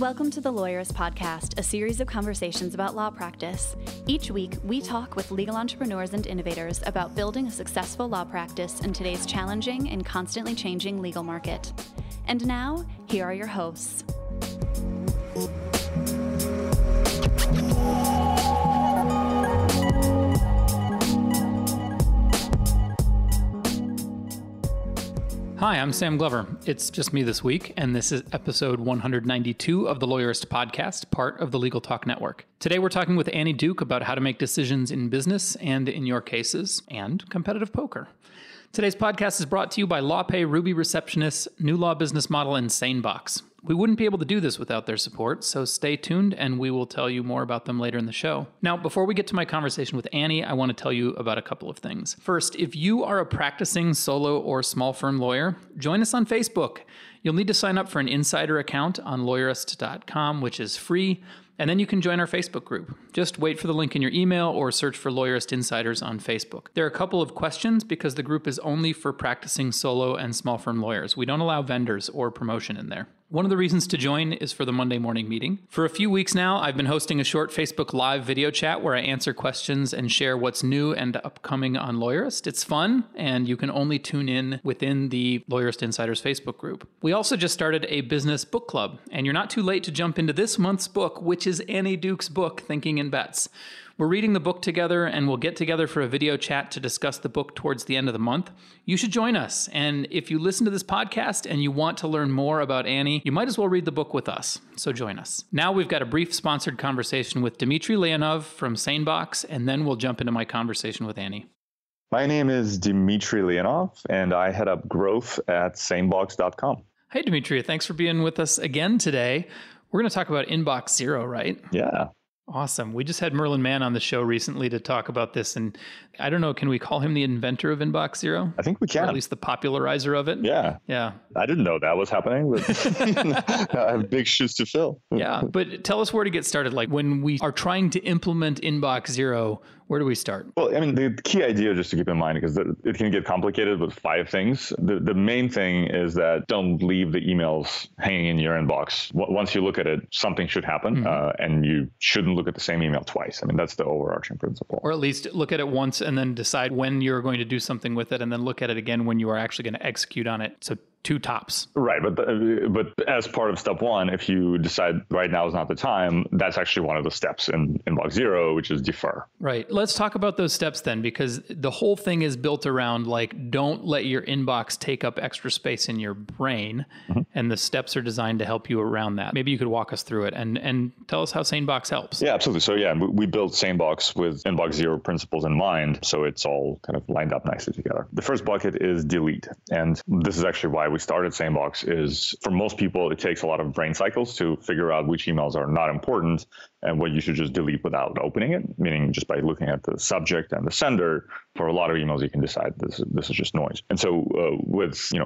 Welcome to the Lawyerist Podcast, a series of conversations about law practice. Each week, we talk with legal entrepreneurs and innovators about building a successful law practice in today's challenging and constantly changing legal market. And now, here are your hosts. Hi, I'm Sam Glover. It's just me this week, and this is episode 192 of the Lawyerist Podcast, part of the Legal Talk Network. Today we're talking with Annie Duke about how to make decisions in business and in your cases, and competitive poker. Today's podcast is brought to you by LawPay, Ruby Receptionist, New Law Business Model, and SaneBox. We wouldn't be able to do this without their support, so stay tuned and we will tell you more about them later in the show. Now, before we get to my conversation with Annie, I want to tell you about a couple of things. First, if you are a practicing solo or small firm lawyer, join us on Facebook. You'll need to sign up for an insider account on lawyerist.com, which is free, and then you can join our Facebook group. Just wait for the link in your email or search for Lawyerist Insiders on Facebook. There are a couple of questions because the group is only for practicing solo and small firm lawyers. We don't allow vendors or promotion in there. One of the reasons to join is for the Monday morning meeting. For a few weeks now, I've been hosting a short Facebook Live video chat where I answer questions and share what's new and upcoming on Lawyerist. It's fun, and you can only tune in within the Lawyerist Insiders Facebook group. We also just started a business book club, and you're not too late to jump into this month's book, which is Annie Duke's book, Thinking in Bets. We're reading the book together, and we'll get together for a video chat to discuss the book towards the end of the month. You should join us. And if you listen to this podcast and you want to learn more about Annie, you might as well read the book with us. So join us. Now we've got a brief sponsored conversation with Dmitry Leonov from SaneBox, and then we'll jump into my conversation with Annie. My name is Dmitry Leonov, and I head up growth at sanebox.com. Hey, Dmitry. Thanks for being with us again today. We're going to talk about Inbox Zero, right? Yeah. Awesome. We just had Merlin Mann on the show recently to talk about this. And I don't know, can we call him the inventor of Inbox Zero? I think we can. Or at least the popularizer of it? Yeah. Yeah. I didn't know that was happening, but I have big shoes to fill. Yeah. But tell us where to get started. Like when we are trying to implement Inbox Zero, where do we start? Well, I mean, the key idea just to keep in mind, because it can get complicated with 5 things. The main thing is that don't leave the emails hanging in your inbox. Once you look at it, something should happen, and you shouldn't look at the same email twice. I mean, that's the overarching principle. Or at least look at it once and then decide when you're going to do something with it, and then look at it again when you are actually going to execute on it. So 2 tops. Right. But as part of step 1, if you decide right now is not the time, that's actually one of the steps in Inbox Zero, which is defer. Right. Let's talk about those steps then, because the whole thing is built around like, don't let your inbox take up extra space in your brain. And the steps are designed to help you around that. Maybe you could walk us through it and tell us how SaneBox helps. Yeah, absolutely. So yeah, we built SaneBox with Inbox Zero principles in mind. So it's all kind of lined up nicely together. The first bucket is delete. And this is actually why we started SaneBox. Is for most people, it takes a lot of brain cycles to figure out which emails are not important and what you should just delete without opening it, meaning just by looking at the subject and the sender. For a lot of emails, you can decide this is just noise. And so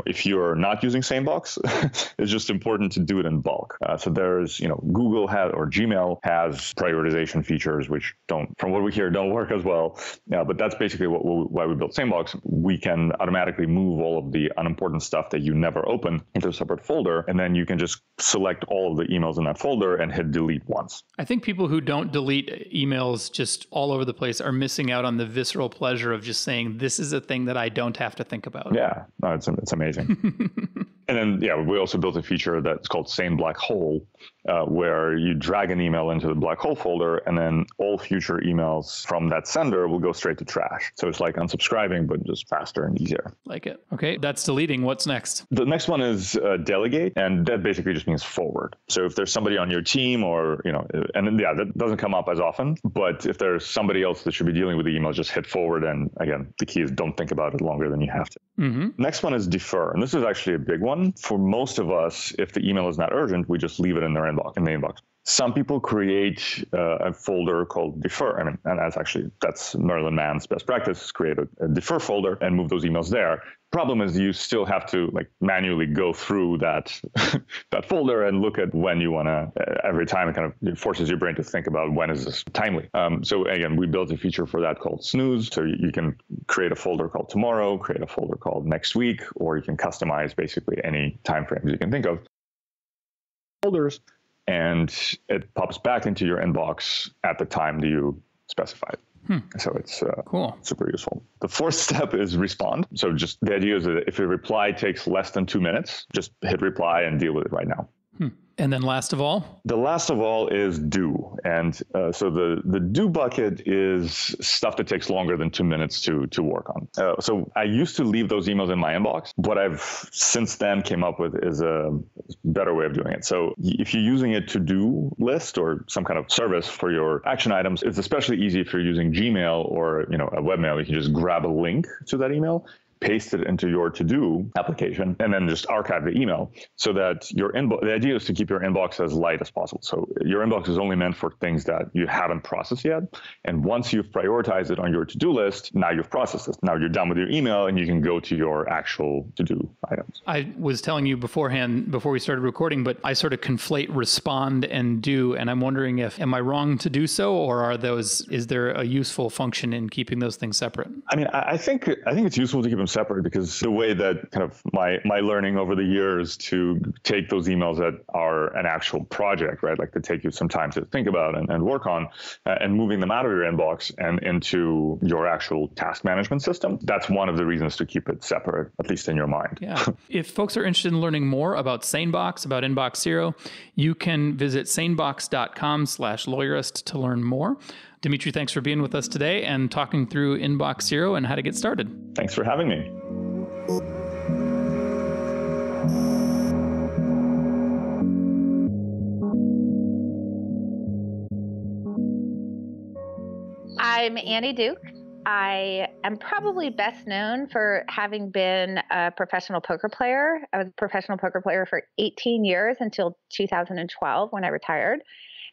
if you're not using SaneBox, it's just important to do it in bulk. So there's, Google or Gmail has prioritization features, which from what we hear, don't work as well. But that's basically why we built SaneBox. We can automatically move all of the unimportant stuff that you never open into a separate folder. And then you can just select all of the emails in that folder and hit delete once. I think people who don't delete emails just all over the place are missing out on the visceral pleasure of just saying, this is a thing that I don't have to think about. Yeah, no, it's amazing. And then, we also built a feature that's called Sane Black Hole, where you drag an email into the black hole folder, and then all future emails from that sender will go straight to trash. So it's like unsubscribing, but just faster and easier. Like it. Okay, that's deleting. What's next? The next one is delegate, and that basically just means forward. So if there's somebody on your team that doesn't come up as often, but if there's somebody else that should be dealing with the email, just hit forward. And again, the key is don't think about it longer than you have to. Next one is defer. And this is actually a big one. For most of us, if the email is not urgent, we just leave it in the inbox. Some people create a folder called defer. And that's Merlin Mann's best practice, create a defer folder and move those emails there. Problem is you still have to manually go through that that folder and look at when you want to, every time it forces your brain to think about when is this timely. So again, we built a feature for that called snooze. So you can create a folder called tomorrow, create a folder called next week, or you can customize basically any time frames you can think of. Folders. and it pops back into your inbox at the time that you specified. So it's cool. Super useful. The fourth step is respond. So just the idea is that if a reply takes less than 2 minutes, just hit reply and deal with it right now. And then last of all? The last of all is do. And so the do bucket is stuff that takes longer than 2 minutes to work on. So I used to leave those emails in my inbox. What I've since then came up with is a better way of doing it. So if you're using a to-do list or some kind of service for your action items, it's especially easy if you're using Gmail or a webmail. You can just grab a link to that email, paste it into your to-do application, and then just archive the email so that your inbox, the idea is to keep your inbox as light as possible. So your inbox is only meant for things that you haven't processed yet. And once you've prioritized it on your to-do list, now you've processed it. Now you're done with your email and you can go to your actual to-do items. I was telling you beforehand, before we started recording, but I sort of conflate respond and do. And I'm wondering am I wrong to do so, or is there a useful function in keeping those things separate? I mean, I think it's useful to keep them separate, because the way that kind of my learning over the years to take those emails that are an actual project, right, like to take you some time to think about and work on, and moving them out of your inbox and into your actual task management system, that's one of the reasons to keep it separate, at least in your mind. Yeah. If folks are interested in learning more about SaneBox, about Inbox Zero, you can visit sanebox.com/lawyerist to learn more. Dimitri, thanks for being with us today and talking through Inbox Zero and how to get started. Thanks for having me. I'm Annie Duke. I am probably best known for having been a professional poker player. I was a professional poker player for 18 years until 2012 when I retired.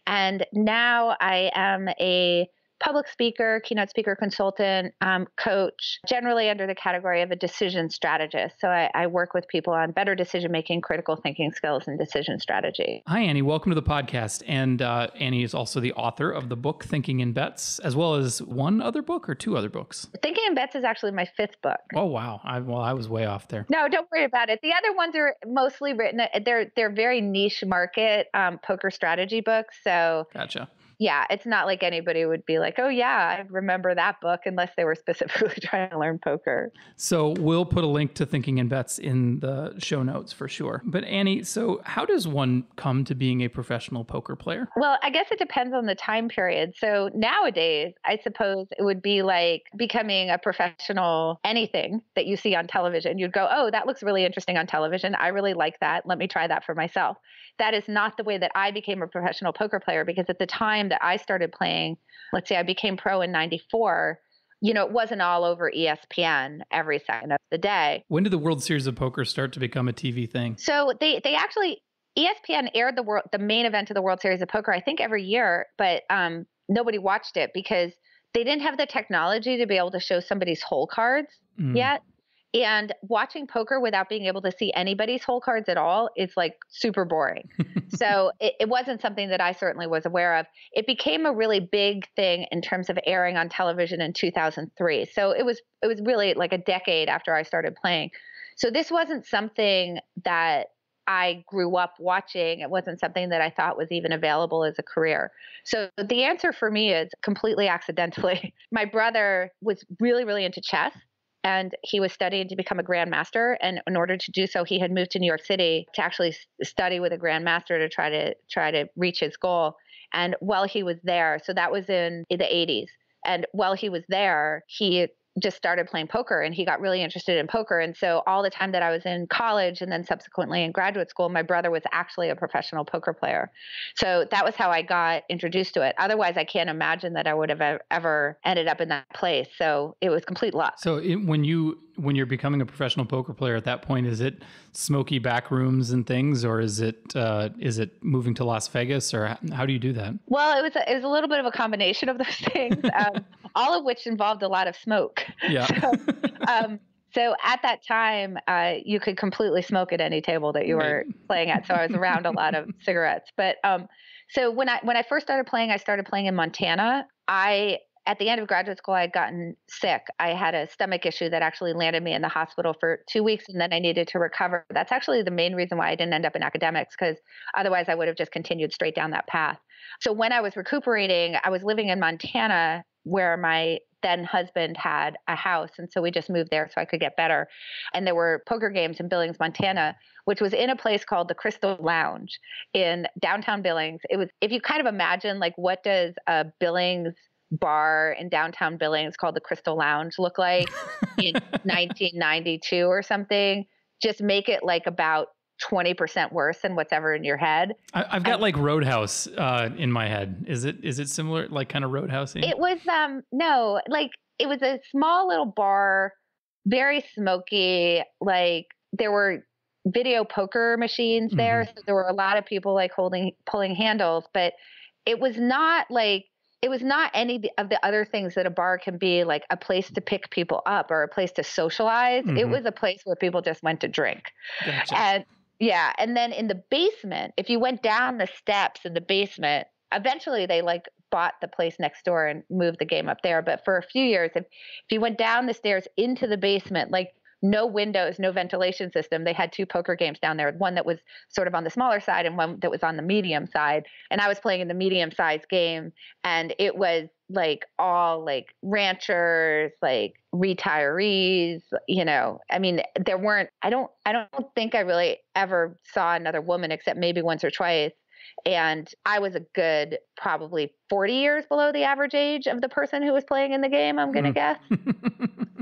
And now I am a public speaker, keynote speaker, consultant, coach, generally under the category of a decision strategist. So I work with people on better decision-making, critical thinking skills, and decision strategy. Hi, Annie. Welcome to the podcast. And Annie is also the author of the book, Thinking in Bets, as well as one other book or two other books? Thinking in Bets is actually my fifth book. Oh, wow. I was way off there. No, don't worry about it. The other ones are mostly written, they're very niche market poker strategy books. So Gotcha. Yeah, it's not like anybody would be like, oh, yeah, I remember that book, unless they were specifically trying to learn poker. So we'll put a link to Thinking in Bets in the show notes for sure. But Annie, so how does one come to being a professional poker player? Well, I guess it depends on the time period. So nowadays, I suppose it would be like becoming a professional anything that you see on television. You'd go, oh, that looks really interesting on television. I really like that. Let me try that for myself. That is not the way that I became a professional poker player, because at the time that I started playing, let's say I became pro in 94, it wasn't all over ESPN every second of the day. When did the World Series of Poker start to become a TV thing? So they actually, ESPN aired the main event of the World Series of Poker, I think every year, but nobody watched it because they didn't have the technology to be able to show somebody's hole cards yet. And watching poker without being able to see anybody's hole cards at all is like super boring. So it wasn't something that I certainly was aware of. It became a really big thing in terms of airing on television in 2003. So it was really like a decade after I started playing. So this wasn't something that I grew up watching. It wasn't something that I thought was even available as a career. So the answer for me is completely accidentally. My brother was really, really into chess. And he was studying to become a grandmaster. And in order to do so, he had moved to New York City to actually study with a grandmaster to try to reach his goal. And while he was there, so that was in the 80s. And while he was there, he just started playing poker, and he got really interested in poker. And so all the time that I was in college and then subsequently in graduate school, my brother was actually a professional poker player. So that was how I got introduced to it. Otherwise, I can't imagine that I would have ever ended up in that place. So it was complete luck. So when you're becoming a professional poker player at that point, is it smoky back rooms and things, or is it moving to Las Vegas, or how do you do that? Well, it was a little bit of a combination of those things, all of which involved a lot of smoke. Yeah. So at that time, you could completely smoke at any table that you were playing at. So I was around a lot of cigarettes. But so when I first started playing, I started playing in Montana. I at the end of graduate school, I had gotten sick. I had a stomach issue that actually landed me in the hospital for 2 weeks, and then I needed to recover. That's actually the main reason why I didn't end up in academics, because otherwise I would have just continued straight down that path. So when I was recuperating, I was living in Montana where my then husband had a house. And so we just moved there so I could get better. And there were poker games in Billings, Montana, which was in a place called the Crystal Lounge in downtown Billings. It was, if you kind of imagine, like, what does a Billings bar in downtown Billings called the Crystal Lounge look like in 1992 or something, just make it like about 20% worse than what's ever in your head. I've got like Roadhouse in my head. Is it similar, like kind of Roadhouse-y? It was no, like it was a small little bar, very smoky. Like there were video poker machines there, so there were a lot of people like pulling handles, but it was not any of the other things that a bar can be, like a place to pick people up or a place to socialize. It was a place where people just went to drink. Gotcha. And yeah. And then in the basement, if you went down the steps in the basement, eventually they like bought the place next door and moved the game up there. But for a few years, if you went down the stairs into the basement, like no windows, no ventilation system, they had 2 poker games down there, one that was sort of on the smaller side and one that was on the medium side. And I was playing in the medium sized game, and it was like all like ranchers, like retirees, you know. I mean, there weren't, I don't think I really ever saw another woman except maybe once or twice. And I was a good probably 40 years below the average age of the person who was playing in the game, I'm going to guess.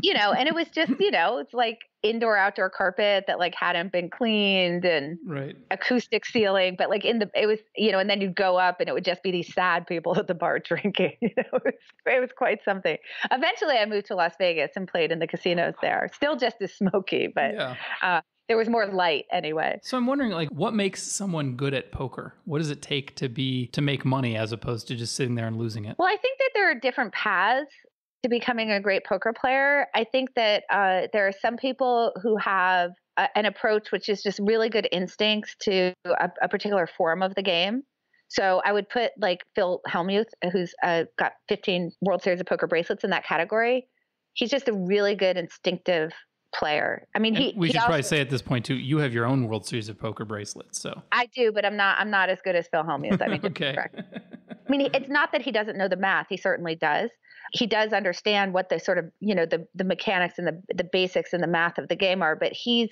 You know, and it was just, you know, it's like indoor outdoor carpet that like hadn't been cleaned and acoustic ceiling, but like it was, you know, and then you'd go up and it would just be these sad people at the bar drinking. You know, it was quite something. Eventually I moved to Las Vegas and played in the casinos there. Still just as smoky, but there was more light anyway. So I'm wondering, like, what makes someone good at poker? What does it take to make money as opposed to just sitting there and losing it? Well, I think that there are different paths to becoming a great poker player. I think that there are some people who have an approach which is just really good instincts to a particular form of the game. So I would put like Phil Hellmuth, who's got 15 World Series of Poker bracelets in that category. He's just a really good instinctive player. I mean, we should probably say at this point too, you have your own World Series of Poker bracelets. So I do, but I'm not as good as Phil Hellmuth. I mean, okay. I mean, it's not that he doesn't know the math. He certainly does. He does understand what the sort of, you know, the mechanics and the basics and the math of the game are. But he's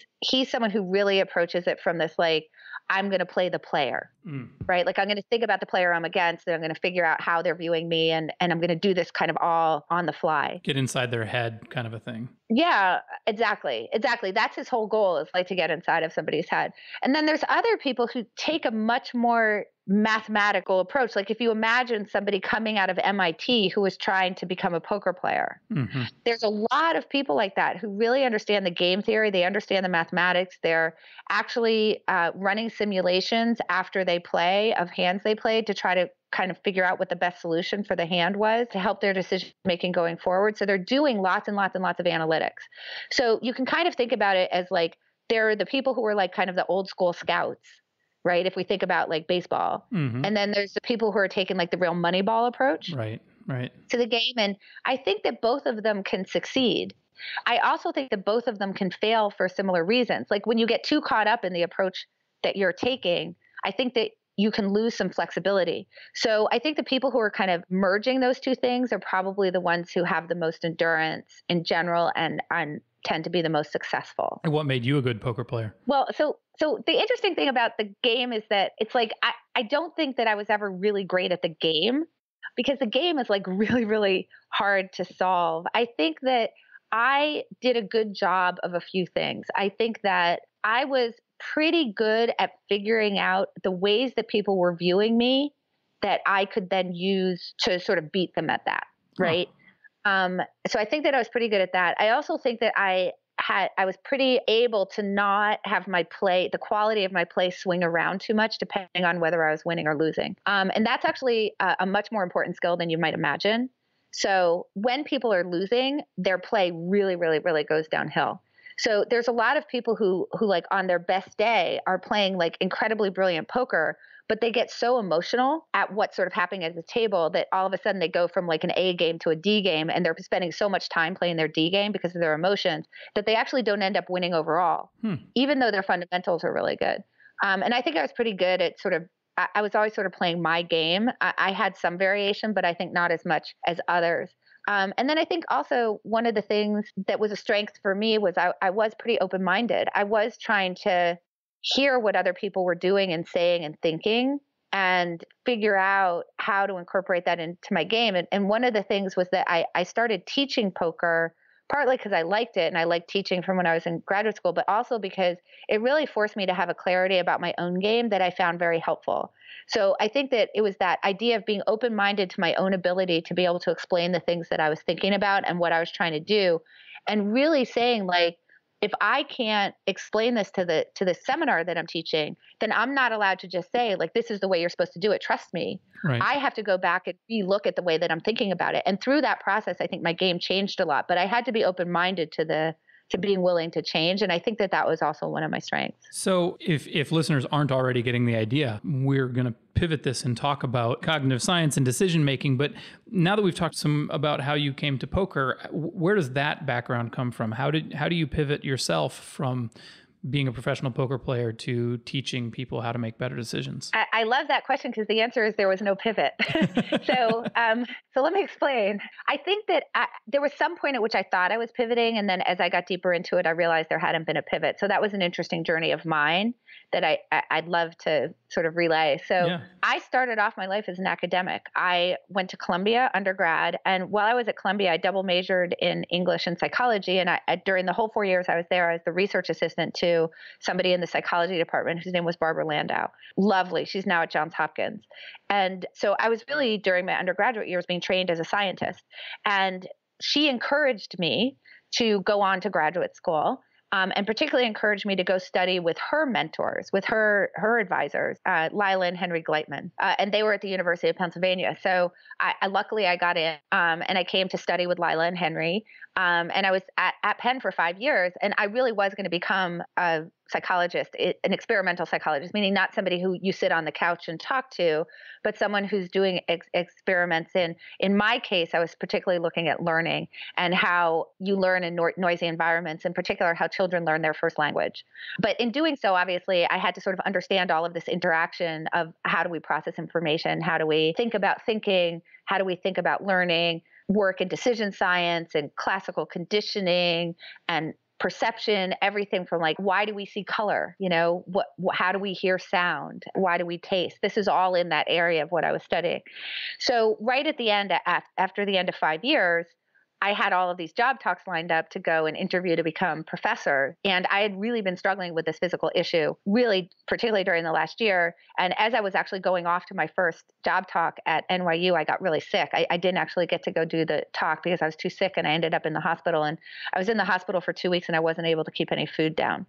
someone who really approaches it from this, like, I'm going to play the player, right? Like, I'm going to think about the player I'm against, and I'm going to figure out how they're viewing me. And I'm going to do this kind of all on the fly. Get inside their head kind of a thing. Yeah, exactly. That's his whole goal, is like to get inside of somebody's head. And then there's other people who take a much more mathematical approach. Like if you imagine somebody coming out of MIT who is trying to become a poker player, there's a lot of people like that who really understand the game theory. They understand the mathematics. They're actually running simulations after they play of hands they played to try to kind of figure out what the best solution for the hand was to help their decision making going forward. So they're doing lots and lots and lots of analytics. So you can kind of think about it as like, they're the people who are like kind of the old school scouts, right? If we think about like baseball. And then there's the people who are taking like the real Moneyball approach to the game. And I think that both of them can succeed. I also think that both of them can fail for similar reasons. Like when you get too caught up in the approach that you're taking, I think that you can lose some flexibility. So I think the people who are kind of merging those two things are probably the ones who have the most endurance in general and tend to be the most successful. And what made you a good poker player? Well, so the interesting thing about the game is that it's like, I don't think that I was ever really great at the game, because the game is like really, really hard to solve. I think that I did a good job of a few things. I think that I was pretty good at figuring out the ways that people were viewing me that I could then use to sort of beat them at that, right? So I think that I was pretty good at that. I also think that I was pretty able to not have my play, the quality of my play, swing around too much depending on whether I was winning or losing. And that's actually a much more important skill than you might imagine. So when people are losing, their play really, really, really goes downhill. So there's a lot of people who like on their best day are playing like incredibly brilliant poker, but they get so emotional at what's sort of happening at the table that all of a sudden they go from like an A game to a D game, and they're spending so much time playing their D game because of their emotions that they actually don't end up winning overall, even though their fundamentals are really good. And I think I was pretty good at I was always sort of playing my game. I had some variation, but I think not as much as others. And then I think also one of the things that was a strength for me was I was pretty open-minded. I was trying to hear what other people were doing and saying and thinking and figure out how to incorporate that into my game. And one of the things was that I started teaching poker partly because I liked it and I liked teaching from when I was in graduate school, but also because it really forced me to have a clarity about my own game that I found very helpful. So I think that it was that idea of being open-minded to my own ability to be able to explain the things that I was thinking about and what I was trying to do, and really saying like, if I can't explain this to the seminar that I'm teaching, then I'm not allowed to just say like, this is the way you're supposed to do it. Trust me. Right. I have to go back and relook at the way that I'm thinking about it. And through that process, I think my game changed a lot, but I had to be open-minded to being willing to change. And I think that was also one of my strengths. So if listeners aren't already getting the idea, we're going to pivot this and talk about cognitive science and decision making. But now that we've talked some about how you came to poker, where does that background come from? How do you pivot yourself from being a professional poker player to teaching people how to make better decisions? I love that question because the answer is there was no pivot. So let me explain. I think that there was some point at which I thought I was pivoting. And then as I got deeper into it, I realized there hadn't been a pivot. So that was an interesting journey of mine that I'd love to sort of relay. So I started off my life as an academic. I went to Columbia undergrad. And while I was at Columbia, I double majored in English and psychology. And during the whole 4 years I was there, I was the research assistant to somebody in the psychology department whose name was Barbara Landau. Lovely. She's now at Johns Hopkins. And so I was really, during my undergraduate years, being trained as a scientist. And she encouraged me to go on to graduate school. And particularly encouraged me to go study with her mentors, with her advisors, Lila and Henry Gleitman. And they were at the University of Pennsylvania. So luckily I got in and I came to study with Lila and Henry. And I was at Penn for 5 years. And I really was going to become a psychologist, an experimental psychologist, meaning not somebody who you sit on the couch and talk to, but someone who's doing experiments. In my case, I was particularly looking at learning and how you learn in noisy environments, in particular, how children learn their first language. But in doing so, obviously, I had to sort of understand all of this interaction of how do we process information? How do we think about thinking? How do we think about learning? Work in decision science and classical conditioning and perception, everything from like, why do we see color? How do we hear sound? Why do we taste? This is all in that area of what I was studying. So right at the end, after the end of 5 years, I had all of these job talks lined up to go and interview to become professor. And I had really been struggling with this physical issue, really, particularly during the last year. And as I was actually going off to my first job talk at NYU, I got really sick. I didn't actually get to go do the talk because I was too sick, and I ended up in the hospital. And I was in the hospital for 2 weeks and I wasn't able to keep any food down.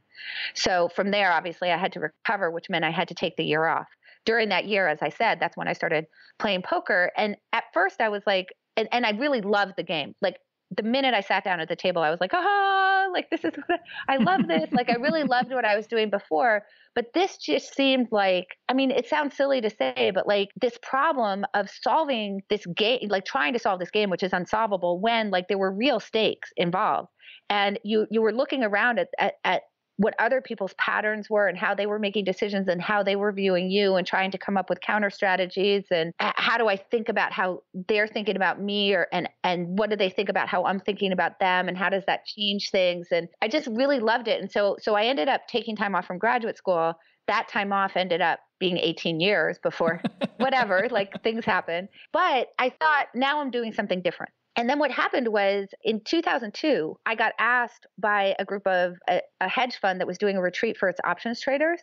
So from there, obviously, I had to recover, which meant I had to take the year off. During that year, as I said, that's when I started playing poker. And at first I was like, and I really loved the game. Like the minute I sat down at the table, I was like, like this is what I love this. Like I really loved what I was doing before, but this just seemed like, I mean, it sounds silly to say, but like this problem of solving this game, like trying to solve this game, which is unsolvable when like there were real stakes involved. And you were looking around at what other people's patterns were and how they were making decisions and how they were viewing you and trying to come up with counter strategies. And how do I think about how they're thinking about me and what do they think about how I'm thinking about them? And how does that change things? And I just really loved it. And so I ended up taking time off from graduate school. That time off ended up being 18 years before whatever, like things happen. But I thought now I'm doing something different. And then what happened was in 2002, I got asked by a group of a hedge fund that was doing a retreat for its options traders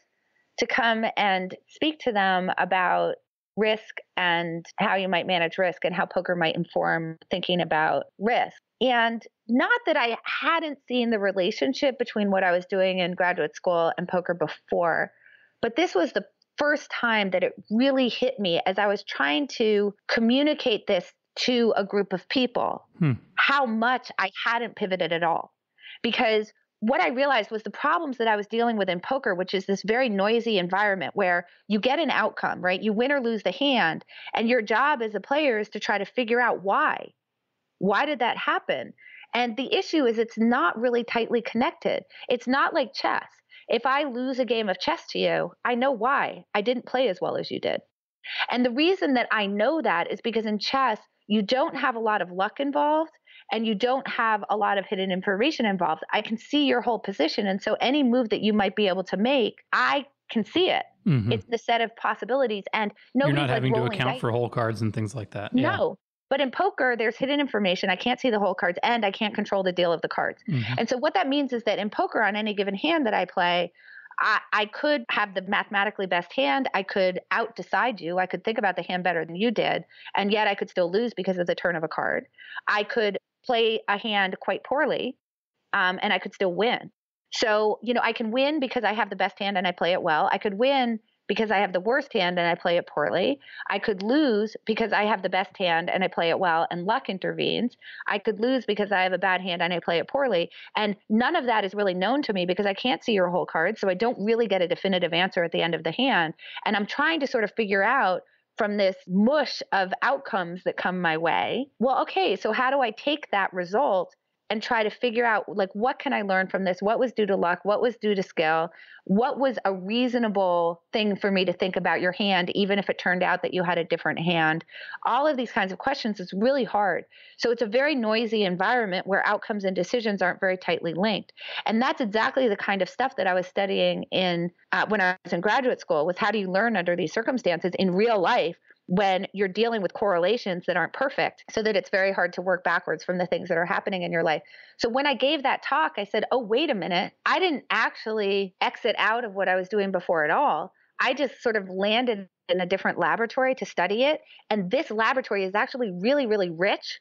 to come and speak to them about risk and how you might manage risk and how poker might inform thinking about risk. And not that I hadn't seen the relationship between what I was doing in graduate school and poker before, but this was the first time that it really hit me as I was trying to communicate this to a group of people, how much I hadn't pivoted at all. Because what I realized was the problems that I was dealing with in poker, which is this very noisy environment where you get an outcome, right? You win or lose the hand, and your job as a player is to try to figure out why. Why did that happen? And the issue is it's not really tightly connected. It's not like chess. If I lose a game of chess to you, I know why. I didn't play as well as you did. And the reason that I know that is because in chess, you don't have a lot of luck involved and you don't have a lot of hidden information involved. I can see your whole position. And so any move that you might be able to make, I can see it. Mm-hmm. It's the set of possibilities. And nobody's You're not having like to account for hole cards and things like that. No. But in poker, there's hidden information. I can't see the whole cards and I can't control the deal of the cards. Mm-hmm. And so what that means is that in poker, on any given hand that I play, I could have the mathematically best hand. I could out-decide you. I could think about the hand better than you did. And yet I could still lose because of the turn of a card. I could play a hand quite poorly, and I could still win. So, I can win because I have the best hand and I play it well. I could win because I have the worst hand and I play it poorly. I could lose because I have the best hand and I play it well and luck intervenes. I could lose because I have a bad hand and I play it poorly. And none of that is really known to me because I can't see your whole card. So I don't really get a definitive answer at the end of the hand. And I'm trying to sort of figure out from this mush of outcomes that come my way, well, okay, so how do I take that result and try to figure out, like, what can I learn from this? What was due to luck? What was due to skill? What was a reasonable thing for me to think about your hand, even if it turned out that you had a different hand? All of these kinds of questions is really hard. So it's a very noisy environment where outcomes and decisions aren't very tightly linked. And that's exactly the kind of stuff that I was studying in when I was in graduate school, was how do you learn under these circumstances in real life when you're dealing with correlations that aren't perfect, so that it's very hard to work backwards from the things that are happening in your life. So when I gave that talk, I said, oh, wait a minute. I didn't actually exit out of what I was doing before at all. I just sort of landed in a different laboratory to study it. And this laboratory is actually really, really rich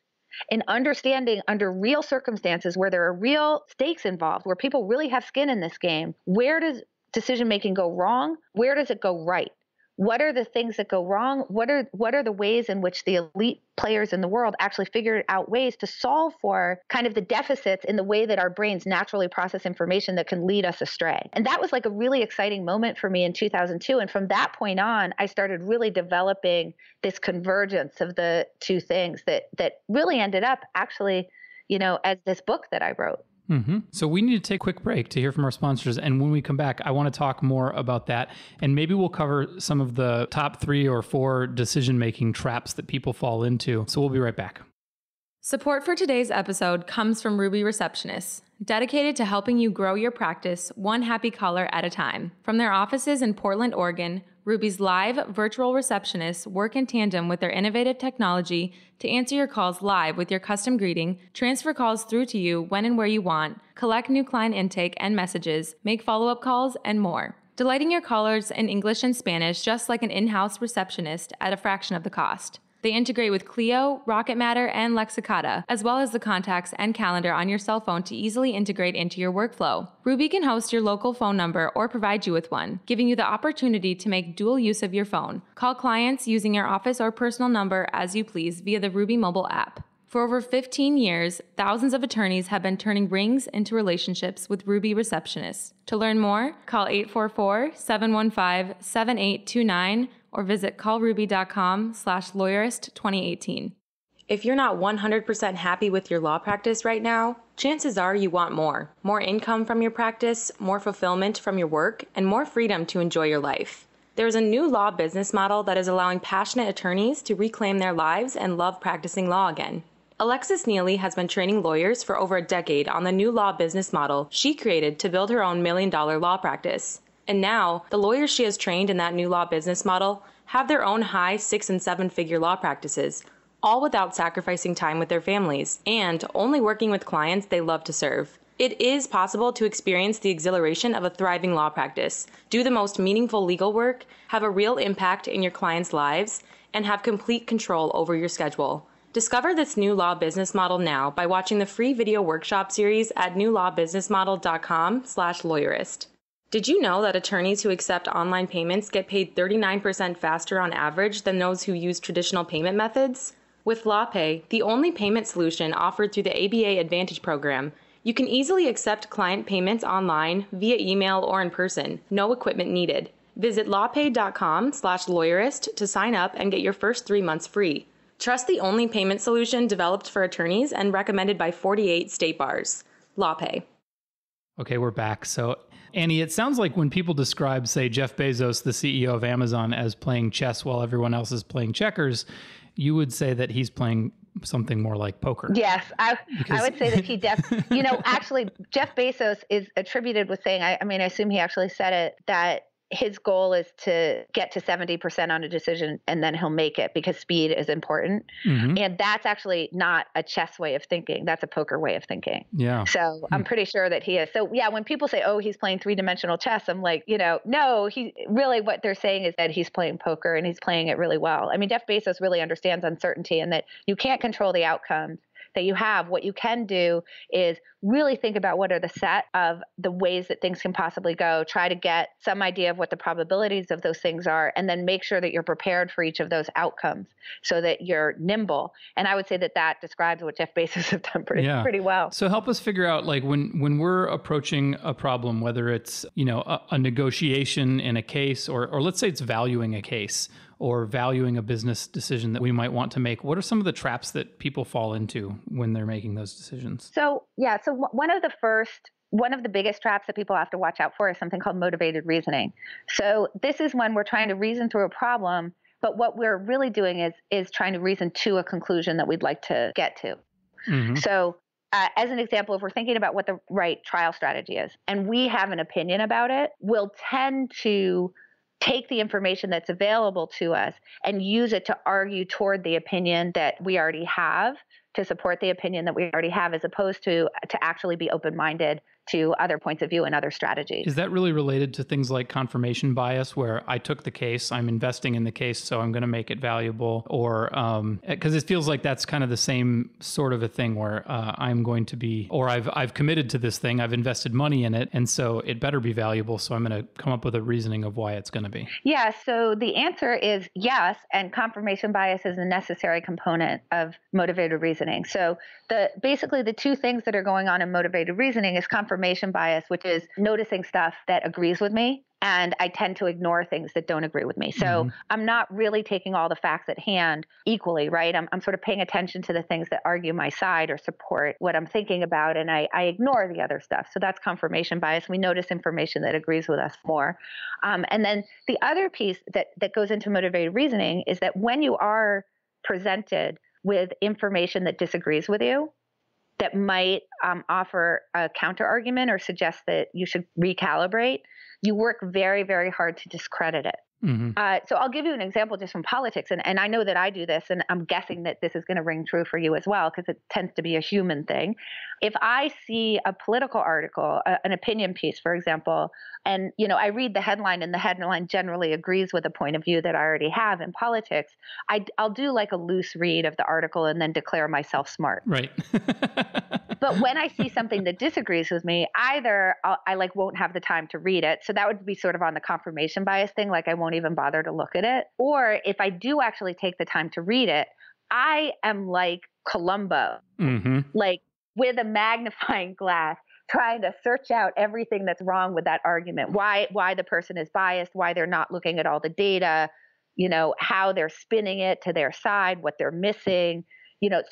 in understanding under real circumstances where there are real stakes involved, where people really have skin in this game. Where does decision-making go wrong? Where does it go right? What are the things that go wrong? What are the ways in which the elite players in the world actually figured out ways to solve for kind of the deficits in the way that our brains naturally process information that can lead us astray? And that was like a really exciting moment for me in 2002. And from that point on, I started really developing this convergence of the two things that really ended up actually, as this book that I wrote. Mm-hmm. So we need to take a quick break to hear from our sponsors. And when we come back, I want to talk more about that. And maybe we'll cover some of the top 3 or 4 decision-making traps that people fall into. So we'll be right back. Support for today's episode comes from Ruby Receptionists, dedicated to helping you grow your practice one happy caller at a time. From their offices in Portland, Oregon, Ruby's live virtual receptionists work in tandem with their innovative technology to answer your calls live with your custom greeting, transfer calls through to you when and where you want, collect new client intake and messages, make follow-up calls, and more. Delighting your callers in English and Spanish just like an in-house receptionist at a fraction of the cost. They integrate with Clio, Rocket Matter, and Lexicata, as well as the contacts and calendar on your cell phone to easily integrate into your workflow. Ruby can host your local phone number or provide you with one, giving you the opportunity to make dual use of your phone. Call clients using your office or personal number as you please via the Ruby mobile app. For over 15 years, thousands of attorneys have been turning rings into relationships with Ruby receptionists. To learn more, call 844-715-7829 or visit callruby.com/lawyerist2018. If you're not 100% happy with your law practice right now, chances are you want more. More income from your practice, more fulfillment from your work, and more freedom to enjoy your life. There's a new law business model that is allowing passionate attorneys to reclaim their lives and love practicing law again. Alexis Neely has been training lawyers for over a decade on the new law business model she created to build her own $1 million law practice. And now, the lawyers she has trained in that new law business model have their own high 6- and 7-figure law practices, all without sacrificing time with their families, and only working with clients they love to serve. It is possible to experience the exhilaration of a thriving law practice, do the most meaningful legal work, have a real impact in your clients' lives, and have complete control over your schedule. Discover this new law business model now by watching the free video workshop series at newlawbusinessmodel.com/lawyerist. Did you know that attorneys who accept online payments get paid 39% faster on average than those who use traditional payment methods? With LawPay, the only payment solution offered through the ABA Advantage program, You can easily accept client payments online, via email, or in person. No equipment needed. Visit lawpay.com/lawyerist to sign up and get your first 3 months free. Trust the only payment solution developed for attorneys and recommended by 48 state bars. LawPay. Okay, we're back. So, Annie, it sounds like when people describe, say, Jeff Bezos, the CEO of Amazon, as playing chess while everyone else is playing checkers, you would say that he's playing something more like poker. Yes, I would say that he actually, Jeff Bezos is attributed with saying, I assume he actually said it, that his goal is to get to 70% on a decision and then he'll make it because speed is important. Mm-hmm. And that's actually not a chess way of thinking. That's a poker way of thinking. Yeah. So I'm pretty sure that he is. So yeah, when people say, oh, he's playing 3-dimensional chess, I'm like, no, he really, what they're saying is that he's playing poker and he's playing it really well. I mean, Jeff Bezos really understands uncertainty and that you can't control the outcomes that you have. What you can do is really think about what are the set of the ways that things can possibly go, try to get some idea of what the probabilities of those things are, and then make sure that you're prepared for each of those outcomes so that you're nimble. And I would say that describes what Jeff Bezos has done pretty well. So help us figure out, like, when we're approaching a problem, whether it's, a negotiation in a case, or let's say it's valuing a case, or valuing a business decision that we might want to make, what are some of the traps that people fall into when they're making those decisions? So one of the biggest traps that people have to watch out for is something called motivated reasoning. So this is when we're trying to reason through a problem, but what we're really doing is trying to reason to a conclusion that we'd like to get to. Mm-hmm. So as an example, if we're thinking about what the right trial strategy is, and we have an opinion about it, we'll tend to take the information that's available to us and use it to argue toward the opinion that we already have, to support the opinion that we already have, as opposed to actually be open-minded to other points of view and other strategies. Is that really related to things like confirmation bias, where I took the case, I'm investing in the case, so I'm going to make it valuable? Or because it feels like that's kind of the same sort of a thing where I'm going to be, or I've committed to this thing, I've invested money in it, and so it better be valuable, so I'm going to come up with a reasoning of why it's going to be. Yeah, so the answer is yes, and confirmation bias is a necessary component of motivated reasoning. So basically the two things that are going on in motivated reasoning is confirmation bias, which is noticing stuff that agrees with me, and I tend to ignore things that don't agree with me. So I'm not really taking all the facts at hand equally, right? I'm sort of paying attention to the things that argue my side or support what I'm thinking about, and I ignore the other stuff. So that's confirmation bias. We notice information that agrees with us more. And then the other piece that goes into motivated reasoning is that when you are presented with information that disagrees with you, that might offer a counter argument or suggest that you should recalibrate, you work very, very hard to discredit it. Mm-hmm. So I'll give you an example just from politics. And I know that I do this, and I'm guessing that this is going to ring true for you as well, because it tends to be a human thing. If I see a political article, an opinion piece, for example, and I read the headline, and the headline generally agrees with a point of view that I already have in politics, I'll do like a loose read of the article and then declare myself smart. Right. But when I see something that disagrees with me, either I won't have the time to read it. So that would be sort of on the confirmation bias thing, like I won't even bother to look at it. Or if I do actually take the time to read it, I am like Columbo, like with a magnifying glass, trying to search out everything that's wrong with that argument, why the person is biased, why they're not looking at all the data, how they're spinning it to their side, what they're missing,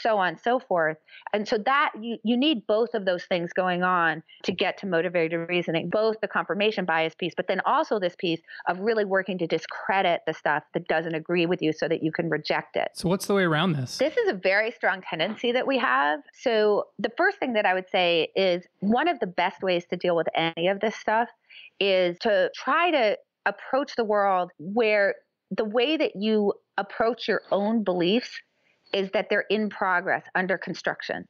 so on and so forth. And so that you need both of those things going on to get to motivated reasoning, both the confirmation bias piece, but then also this piece of really working to discredit the stuff that doesn't agree with you so that you can reject it. So what's the way around this? This is a very strong tendency that we have. So the first thing that I would say is one of the best ways to deal with any of this stuff is to try to approach the world where the way that you approach your own beliefs is that they're in progress, under construction,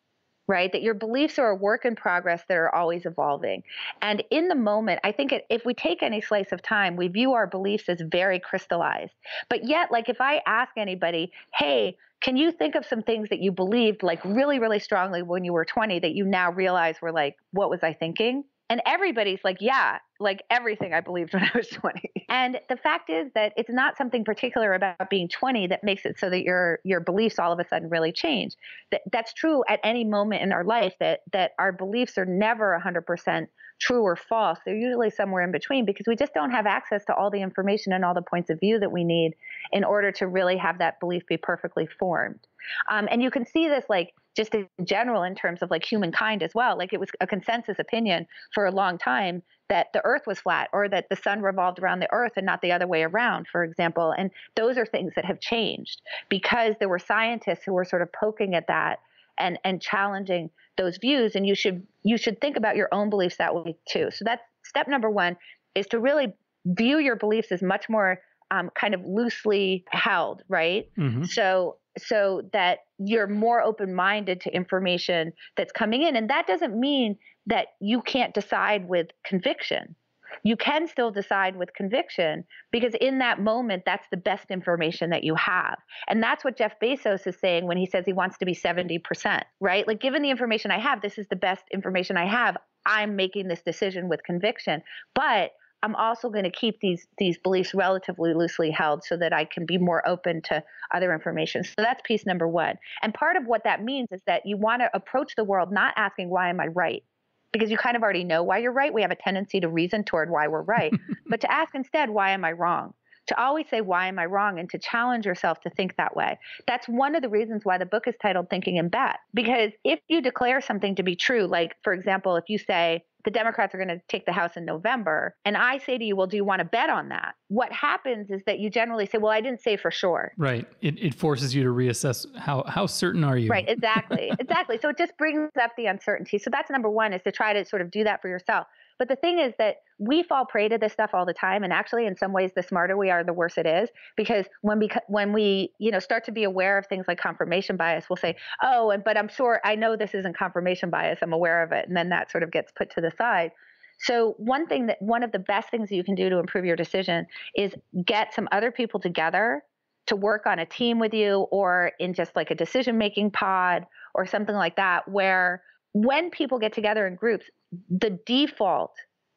right? That your beliefs are a work in progress that are always evolving. And in the moment, I think if we take any slice of time, we view our beliefs as very crystallized. But yet, like if I ask anybody, hey, can you think of some things that you believed like really, really strongly when you were 20 that you now realize were like, what was I thinking? And everybody's like, yeah, like everything I believed when I was 20. And the fact is that it's not something particular about being 20 that makes it so that your beliefs all of a sudden really change. That's true at any moment in our life, that our beliefs are never 100% true or false. They're usually somewhere in between because we just don't have access to all the information and all the points of view that we need in order to really have that belief be perfectly formed. And you can see this like just in general in terms of like humankind as well. Like it was a consensus opinion for a long time that the earth was flat or that the sun revolved around the earth and not the other way around, for example. And those are things that have changed because there were scientists who were sort of poking at that and challenging those views. And you should think about your own beliefs that way too. So that's step number one, is to really view your beliefs as much more kind of loosely held, right? Mm-hmm. So that you're more open-minded to information that's coming in. And that doesn't mean that you can't decide with conviction. You can still decide with conviction because in that moment, that's the best information that you have. And that's what Jeff Bezos is saying when he says he wants to be 70%, right? Like, given the information I have, this is the best information I have. I'm making this decision with conviction. But I'm also going to keep these beliefs relatively loosely held so that I can be more open to other information. So that's piece number one. And part of what that means is that you want to approach the world not asking, why am I right? Because you kind of already know why you're right. We have a tendency to reason toward why we're right, but to ask instead, why am I wrong? To always say, why am I wrong? And to challenge yourself to think that way. That's one of the reasons why the book is titled Thinking in Bet. Because if you declare something to be true, like, for example, if you say the Democrats are going to take the House in November, and I say to you, well, do you want to bet on that? What happens is that you generally say, well, I didn't say for sure. Right. It forces you to reassess how certain are you? Right. Exactly. Exactly. So it just brings up the uncertainty. So that's number one, is to try to sort of do that for yourself. But the thing is that we fall prey to this stuff all the time. And actually, in some ways, the smarter we are, the worse it is. Because when we start to be aware of things like confirmation bias, we'll say, oh, but I'm sure I know this isn't confirmation bias. I'm aware of it. And then that sort of gets put to the side. So one of the best things that you can do to improve your decision is get some other people together to work on a team with you, or in just like a decision-making pod or something like that, where when people get together in groups, the default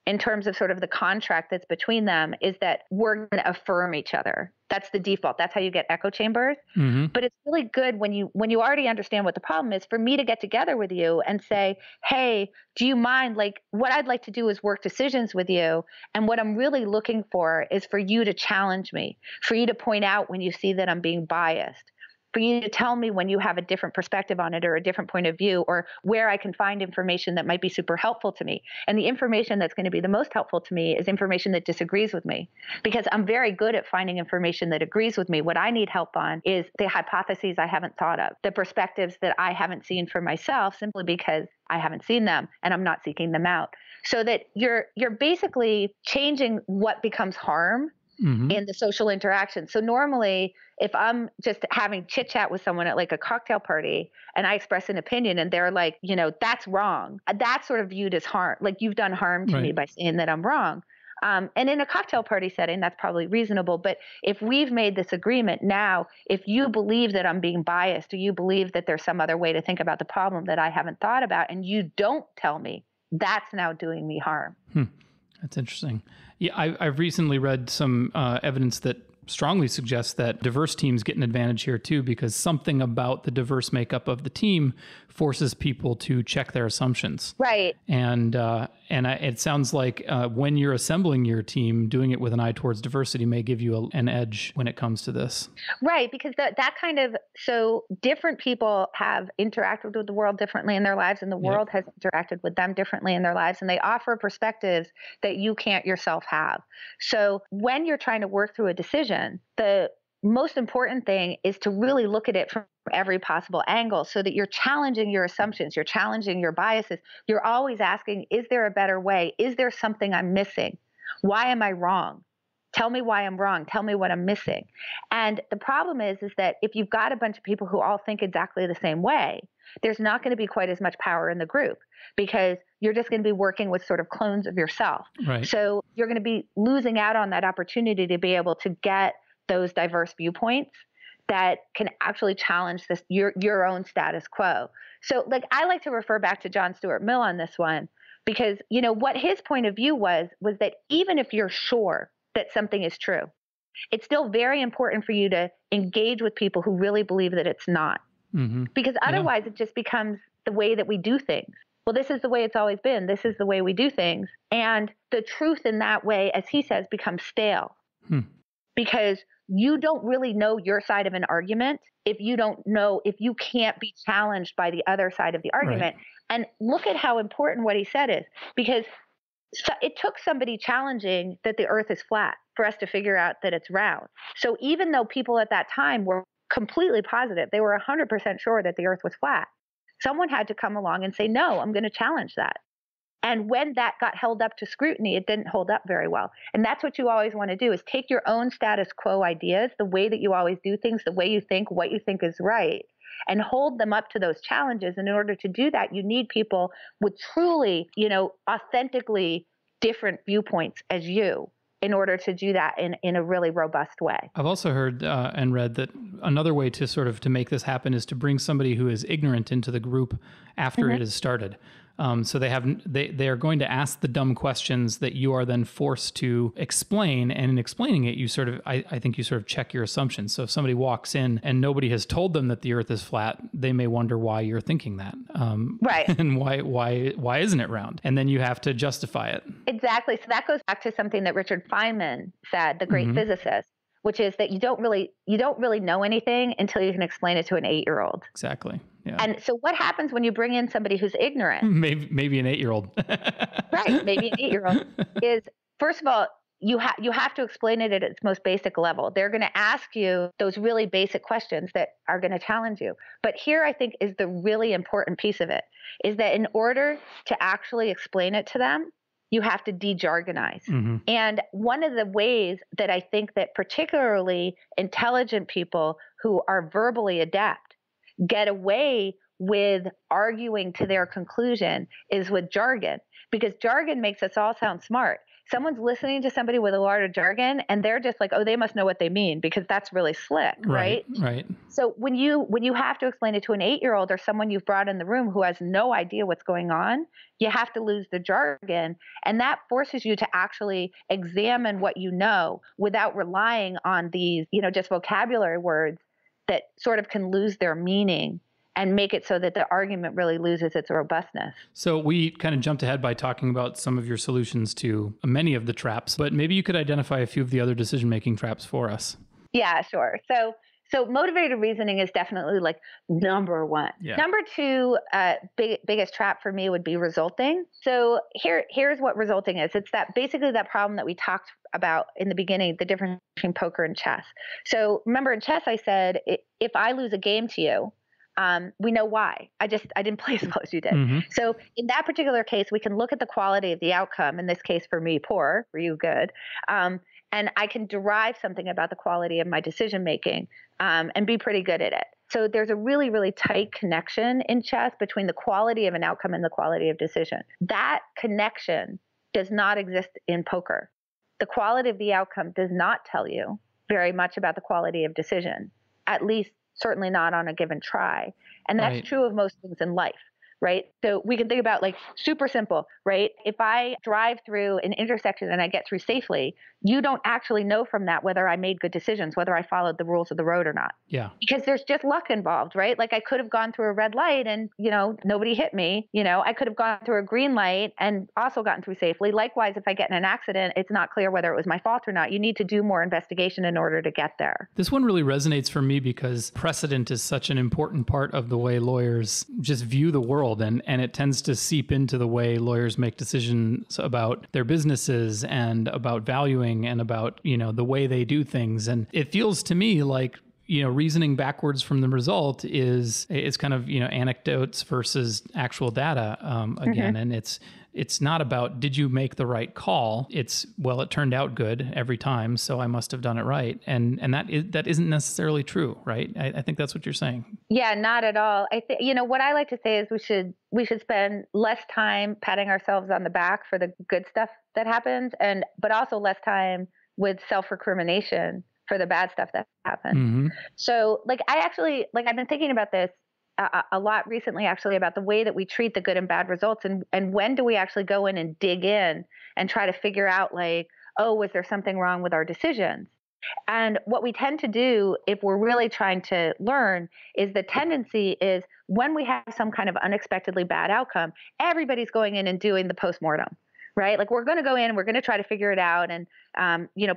in terms of sort of the contract that's between them is that we're going to affirm each other. That's the default. That's how you get echo chambers. Mm-hmm. But it's really good when you already understand what the problem is, for me to get together with you and say, hey, do you mind, like, what I'd like to do is work decisions with you. And what I'm really looking for is for you to challenge me, for you to point out when you see that I'm being biased, for you to tell me when you have a different perspective on it or a different point of view, or where I can find information that might be super helpful to me. And the information that's going to be the most helpful to me is information that disagrees with me, because I'm very good at finding information that agrees with me. What I need help on is the hypotheses I haven't thought of, the perspectives that I haven't seen for myself, simply because I haven't seen them and I'm not seeking them out. So that you're basically changing what becomes harm in the social interaction. So normally, if I'm just having chit chat with someone at like a cocktail party and I express an opinion and they're like, that's wrong, that's sort of viewed as harm. Like, you've done harm to me by saying that I'm wrong. And in a cocktail party setting, that's probably reasonable. But if we've made this agreement now, if you believe that I'm being biased, or you believe that there's some other way to think about the problem that I haven't thought about, and you don't tell me, that's now doing me harm. That's interesting. Yeah, I've recently read some evidence that strongly suggests that diverse teams get an advantage here too, because something about the diverse makeup of the team forces people to check their assumptions. Right. And it sounds like when you're assembling your team, doing it with an eye towards diversity may give you an edge when it comes to this. Right. Because so different people have interacted with the world differently in their lives, and the world has interacted with them differently in their lives, and they offer perspectives that you can't yourself have. So when you're trying to work through a decision, the most important thing is to really look at it from every possible angle, so that you're challenging your assumptions, you're challenging your biases. You're always asking, is there a better way? Is there something I'm missing? Why am I wrong? Tell me why I'm wrong. Tell me what I'm missing. And the problem is that if you've got a bunch of people who all think exactly the same way, there's not going to be quite as much power in the group, because you're just going to be working with sort of clones of yourself. Right. So you're going to be losing out on that opportunity to be able to get those diverse viewpoints that can actually challenge your own status quo. So, like, I like to refer back to John Stuart Mill on this one, Because, what his point of view was that even if you're sure that something is true, it's still very important for you to engage with people who really believe that it's not. Mm-hmm. Because otherwise it just becomes the way that we do things. Well, this is the way it's always been. This is the way we do things. And the truth in that way, as he says, becomes stale. Because you don't really know your side of an argument if you can't be challenged by the other side of the argument. Right. And look at how important what he said is, because it took somebody challenging that the earth is flat for us to figure out that it's round. So even though people at that time were completely positive, they were 100% sure that the earth was flat, someone had to come along and say, no, I'm going to challenge that. And when that got held up to scrutiny, it didn't hold up very well. And that's what you always want to do, is take your own status quo ideas, the way that you always do things, the way you think, what you think is right, and hold them up to those challenges. And in order to do that, you need people with truly, authentically different viewpoints as you, in order to do that in a really robust way. I've also heard and read that another way to make this happen is to bring somebody who is ignorant into the group after it has started. So they are going to ask the dumb questions that you are then forced to explain. And in explaining it, I think you sort of check your assumptions. So if somebody walks in and nobody has told them that the earth is flat, they may wonder why you're thinking that. Right. And why isn't it round? And then you have to justify it. Exactly. So that goes back to something that Richard Feynman said, the great physicist, which is that you don't really know anything until you can explain it to an 8-year-old. Exactly. Yeah. And so what happens when you bring in somebody who's ignorant? Maybe an 8-year-old. Right. Maybe an 8-year-old is, first of all, you have to explain it at its most basic level. They're going to ask you those really basic questions that are going to challenge you. But here, I think, is the really important piece of it, is that in order to actually explain it to them, you have to de-jargonize. Mm-hmm. And one of the ways that I think that particularly intelligent people who are verbally adept get away with arguing to their conclusion is with jargon, because jargon makes us all sound smart. Someone's listening to somebody with a lot of jargon and they're just like, oh, they must know what they mean because that's really slick, right? Right. So when you have to explain it to an 8-year-old or someone you've brought in the room who has no idea what's going on, you have to lose the jargon. And that forces you to actually examine what you know without relying on these, just vocabulary words that sort of can lose their meaning and make it so that the argument really loses its robustness. So we kind of jumped ahead by talking about some of your solutions to many of the traps, but maybe you could identify a few of the other decision-making traps for us. Yeah, sure. So motivated reasoning is definitely like number one. Yeah. Number two, biggest trap for me would be resulting. So here's what resulting is. It's basically that problem that we talked about in the beginning, the difference between poker and chess. So remember in chess, I said, if I lose a game to you, we know why. I didn't play as well as you did. Mm-hmm. So in that particular case, we can look at the quality of the outcome. In this case, for me, poor, for you, good. And I can derive something about the quality of my decision making and be pretty good at it. So there's a really, really tight connection in chess between the quality of an outcome and the quality of decision. That connection does not exist in poker. The quality of the outcome does not tell you very much about the quality of decision, at least certainly not on a given try. And that's true of most things in life, right? So we can think about like super simple, right? If I drive through an intersection and I get through safely, you don't actually know from that whether I made good decisions, whether I followed the rules of the road or not. Yeah. Because there's just luck involved, right? Like I could have gone through a red light and, nobody hit me. I could have gone through a green light and also gotten through safely. Likewise, if I get in an accident, it's not clear whether it was my fault or not. You need to do more investigation in order to get there. This one really resonates for me because precedent is such an important part of the way lawyers just view the world. And it tends to seep into the way lawyers make decisions about their businesses and about valuing and about, the way they do things. And it feels to me like, reasoning backwards from the result is kind of, anecdotes versus actual data again. Mm-hmm. And it's not about, did you make the right call? It's, well, it turned out good every time, so I must have done it right. And that isn't necessarily true, right? I think that's what you're saying. Yeah, not at all. I think, what I like to say is we should spend less time patting ourselves on the back for the good stuff that happens, but also less time with self-recrimination for the bad stuff that happens. Mm-hmm. So I've been thinking about this a lot recently, actually, about the way that we treat the good and bad results, and when do we actually go in and dig in and try to figure out, like, oh, was there something wrong with our decisions? And what we tend to do, if we're really trying to learn, is the tendency is when we have some kind of unexpectedly bad outcome, everybody's going in and doing the postmortem, right? Like, we're going to go in and we're going to try to figure it out. And,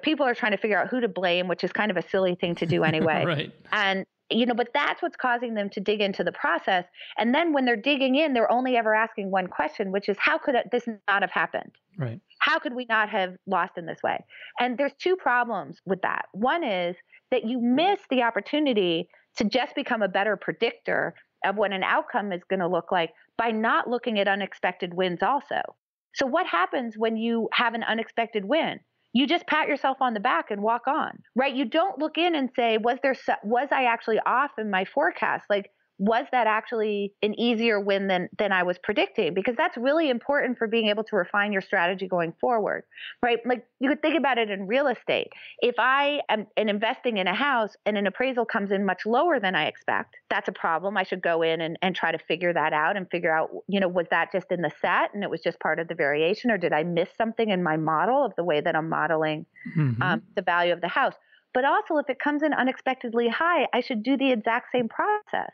people are trying to figure out who to blame, which is kind of a silly thing to do anyway. Right. And, but that's what's causing them to dig into the process. And then when they're digging in, they're only ever asking one question, which is, how could this not have happened? Right. How could we not have lost in this way? And there's two problems with that. One is that you miss the opportunity to just become a better predictor of what an outcome is going to look like by not looking at unexpected wins also. So what happens when you have an unexpected win? You just pat yourself on the back and walk on, right? You don't look in and say, was I actually off in my forecast? Like, was that actually an easier win than I was predicting? Because that's really important for being able to refine your strategy going forward, right? Like, you could think about it in real estate. If I am investing in a house and an appraisal comes in much lower than I expect, that's a problem. I should go in and try to figure that out and figure out, was that just in the set and it was just part of the variation, or did I miss something in my model of the way that I'm modeling the value of the house? But also, if it comes in unexpectedly high, I should do the exact same process.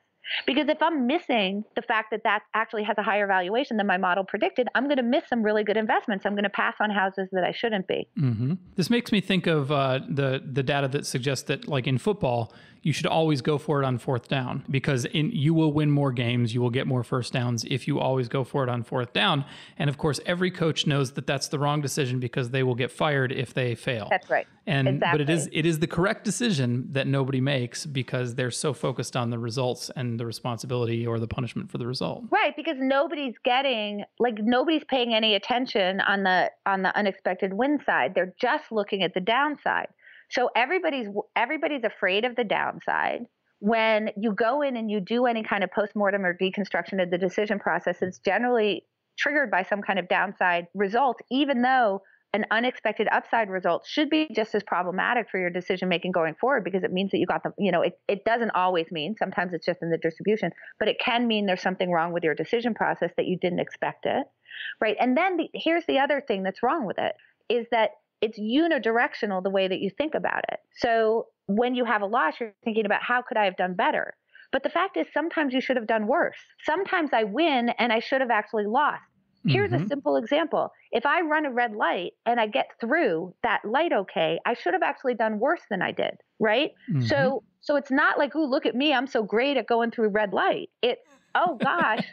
Because if I'm missing the fact that that actually has a higher valuation than my model predicted, I'm going to miss some really good investments. I'm going to pass on houses that I shouldn't be. Mm-hmm. This makes me think of the data that suggests that, like in football, you should always go for it on fourth down, because you will win more games, you will get more first downs if you always go for it on fourth down. And of course, every coach knows that that's the wrong decision because they will get fired if they fail. That's right. Exactly. But it is the correct decision that nobody makes because they're so focused on the results and the responsibility or the punishment for the result. Right, because nobody's paying any attention on the unexpected win side. They're just looking at the downside. So everybody's afraid of the downside. When you go in and you do any kind of postmortem or deconstruction of the decision process, it's generally triggered by some kind of downside result, even though an unexpected upside result should be just as problematic for your decision making going forward, because it means that you got it doesn't always mean, sometimes it's just in the distribution, but it can mean there's something wrong with your decision process that you didn't expect it, right? And then here's the other thing that's wrong with it, is that it's unidirectional the way that you think about it. So when you have a loss, you're thinking about, how could I have done better? But the fact is, sometimes you should have done worse. Sometimes I win and I should have actually lost. Here's a simple example. If I run a red light and I get through that light okay, I should have actually done worse than I did, right? Mm-hmm. So it's not like, ooh, look at me, I'm so great at going through red light. It's, oh gosh,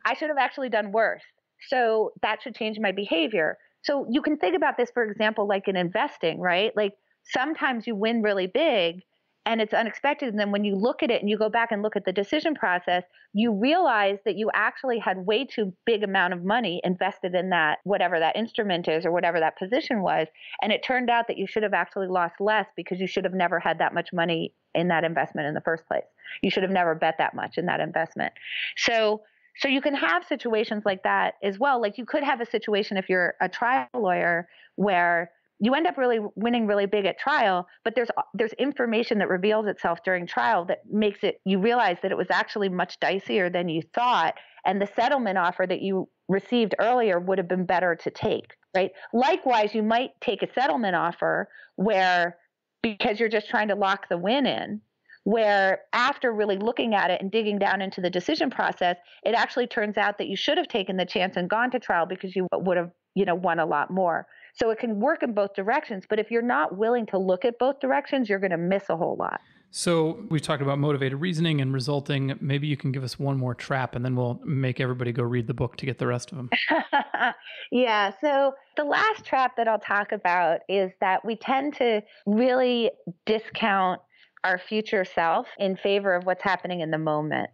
I should have actually done worse. So that should change my behavior. So you can think about this, for example, like in investing, right? Like, sometimes you win really big and it's unexpected. And then when you look at it and you go back and look at the decision process, you realize that you actually had way too big amount of money invested in that, whatever that instrument is or whatever that position was. And it turned out that you should have actually lost less because you should have never had that much money in that investment in the first place. You should have never bet that much in that investment. So you can have situations like that as well. Like, you could have a situation, if you're a trial lawyer, where you end up really winning really big at trial, but there's information that reveals itself during trial that makes you realize that it was actually much dicier than you thought, and the settlement offer that you received earlier would have been better to take, right? Likewise, you might take a settlement offer because you're just trying to lock the win in, where after really looking at it and digging down into the decision process, it actually turns out that you should have taken the chance and gone to trial because you would have, won a lot more. So it can work in both directions, but if you're not willing to look at both directions, you're going to miss a whole lot. So we've talked about motivated reasoning and resulting. Maybe you can give us one more trap, and then we'll make everybody go read the book to get the rest of them. Yeah. So the last trap that I'll talk about is that we tend to really discount our future self in favor of what's happening in the moment.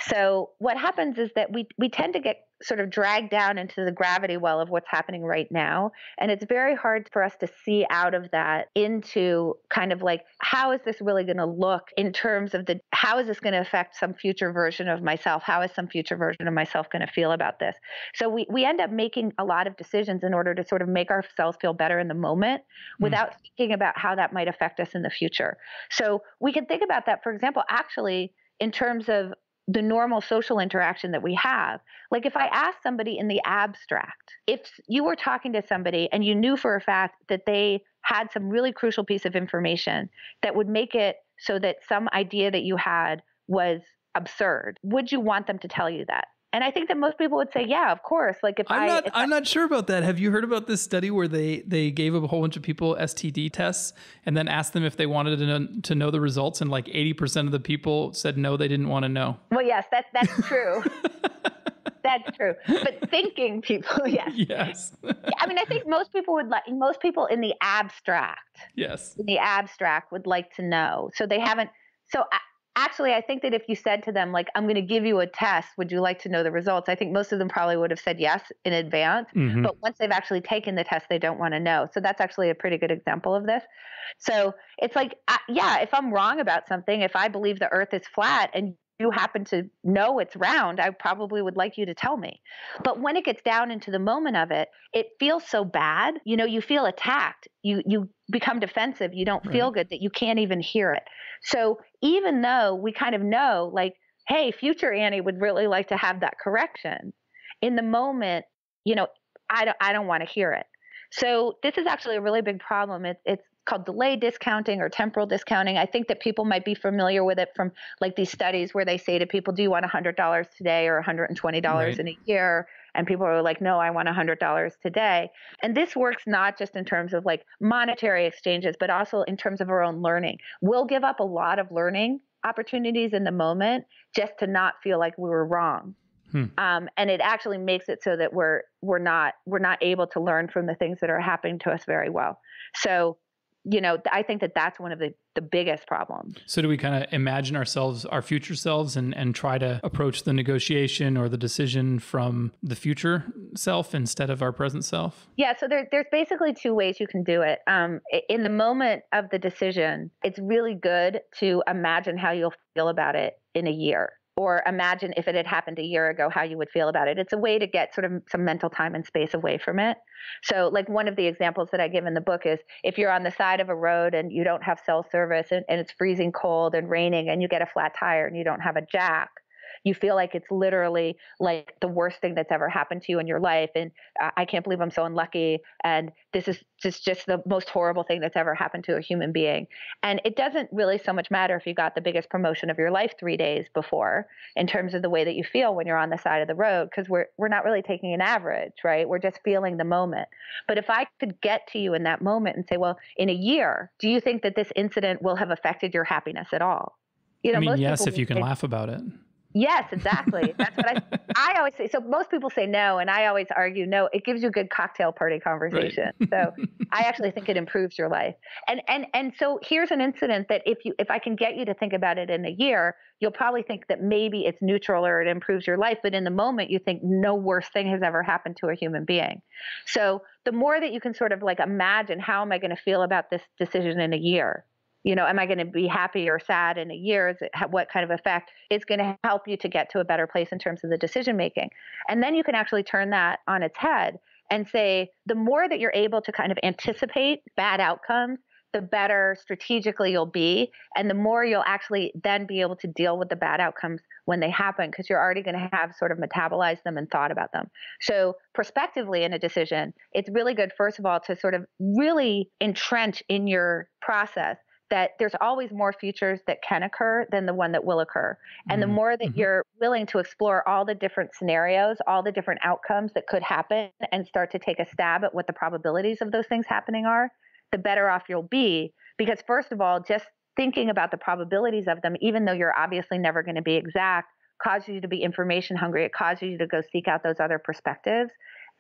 So what happens is that we tend to get sort of dragged down into the gravity well of what's happening right now. And it's very hard for us to see out of that into kind of like, how is this really going to look in terms of how is this going to affect some future version of myself? How is some future version of myself going to feel about this? So we end up making a lot of decisions in order to sort of make ourselves feel better in the moment without thinking about how that might affect us in the future. So we can think about that, for example, actually, in terms of the normal social interaction that we have. Like if I ask somebody in the abstract, if you were talking to somebody and you knew for a fact that they had some really crucial piece of information that would make it so that some idea that you had was absurd, would you want them to tell you that? And I think that most people would say, yeah, of course. Like if I'm not sure about that. Have you heard about this study where they gave a whole bunch of people STD tests and then asked them if they wanted to know the results, and like 80% of the people said no, they didn't want to know. Well, yes, that's true. That's true. But thinking people, yes. Yes. I mean, I think most people in the abstract. Yes. In the abstract would like to know. So they haven't. So actually, I think that if you said to them, like, I'm going to give you a test, would you like to know the results? I think most of them probably would have said yes in advance. Mm-hmm. But once they've actually taken the test, they don't want to know. So that's actually a pretty good example of this. So it's like, yeah, if I'm wrong about something, if I believe the earth is flat and you happen to know it's round, I probably would like you to tell me. But when it gets down into the moment of it, it feels so bad. You know, you feel attacked. You become defensive. You don't feel good that you can't even hear it. So even though we kind of know, like, hey, future Annie would really like to have that correction, in the moment, you know, I don't want to hear it. So this is actually a really big problem. It's called delay discounting or temporal discounting. I think that people might be familiar with it from like these studies where they say to people, do you want $100 today or $120 in a year? And people are like, no, I want $100 today. And this works not just in terms of like monetary exchanges, but also in terms of our own learning. We'll give up a lot of learning opportunities in the moment just to not feel like we were wrong. And it actually makes it so that we're not able to learn from the things that are happening to us very well. So, you know, I think that that's one of the biggest problems. So do we kind of imagine ourselves, our future selves, and try to approach the negotiation or the decision from the future self instead of our present self? Yeah. So there's basically two ways you can do it. In the moment of the decision, it's really good to imagine how you'll feel about it in a year. Or imagine if it had happened a year ago, how you would feel about it. It's a way to get sort of some mental time and space away from it. So like one of the examples that I give in the book is if you're on the side of a road and you don't have cell service and it's freezing cold and raining and you get a flat tire and you don't have a jack, you feel like it's literally like the worst thing that's ever happened to you in your life. And I can't believe I'm so unlucky. And this is just the most horrible thing that's ever happened to a human being. And it doesn't really so much matter if you got the biggest promotion of your life 3 days before in terms of the way that you feel when you're on the side of the road, because we're not really taking an average, right? We're just feeling the moment. But if I could get to you in that moment and say, well, in a year, do you think that this incident will have affected your happiness at all? You know, I mean, most yes, people if you can laugh about it. Yes, exactly. That's what I always say. So most people say no, and I always argue no. It gives you a good cocktail party conversation. Right. So I actually think it improves your life. And so here's an incident that if I can get you to think about it in a year, you'll probably think that maybe it's neutral or it improves your life. But in the moment, you think no worse thing has ever happened to a human being. So the more that you can sort of like imagine, how am I going to feel about this decision in a year? You know, am I going to be happy or sad in a year? What kind of effect is going to help you to get to a better place in terms of the decision making? And then you can actually turn that on its head and say, the more that you're able to kind of anticipate bad outcomes, the better strategically you'll be. And the more you'll actually then be able to deal with the bad outcomes when they happen, because you're already going to have sort of metabolized them and thought about them. So prospectively in a decision, it's really good, first of all, to sort of really entrench in your process that there's always more futures that can occur than the one that will occur. And the more that you're willing to explore all the different scenarios, all the different outcomes that could happen, and start to take a stab at what the probabilities of those things happening are, the better off you'll be. Because first of all, just thinking about the probabilities of them, even though you're obviously never going to be exact, causes you to be information hungry. It causes you to go seek out those other perspectives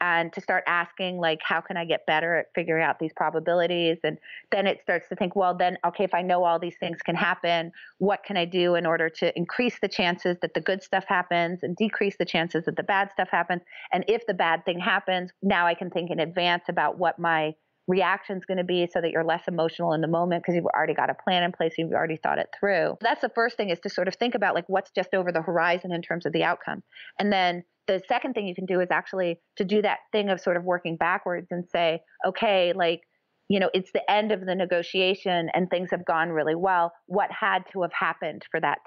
and to start asking, like, how can I get better at figuring out these probabilities? And then it starts to think, well, then, okay, if I know all these things can happen, what can I do in order to increase the chances that the good stuff happens and decrease the chances that the bad stuff happens? And if the bad thing happens, now I can think in advance about what my reaction is going to be so that you're less emotional in the moment because you've already got a plan in place. You've already thought it through. That's the first thing, is to sort of think about like what's just over the horizon in terms of the outcome. And then the second thing you can do is actually to do that thing of sort of working backwards and say, okay, like, you know, it's the end of the negotiation and things have gone really well. What had to have happened for that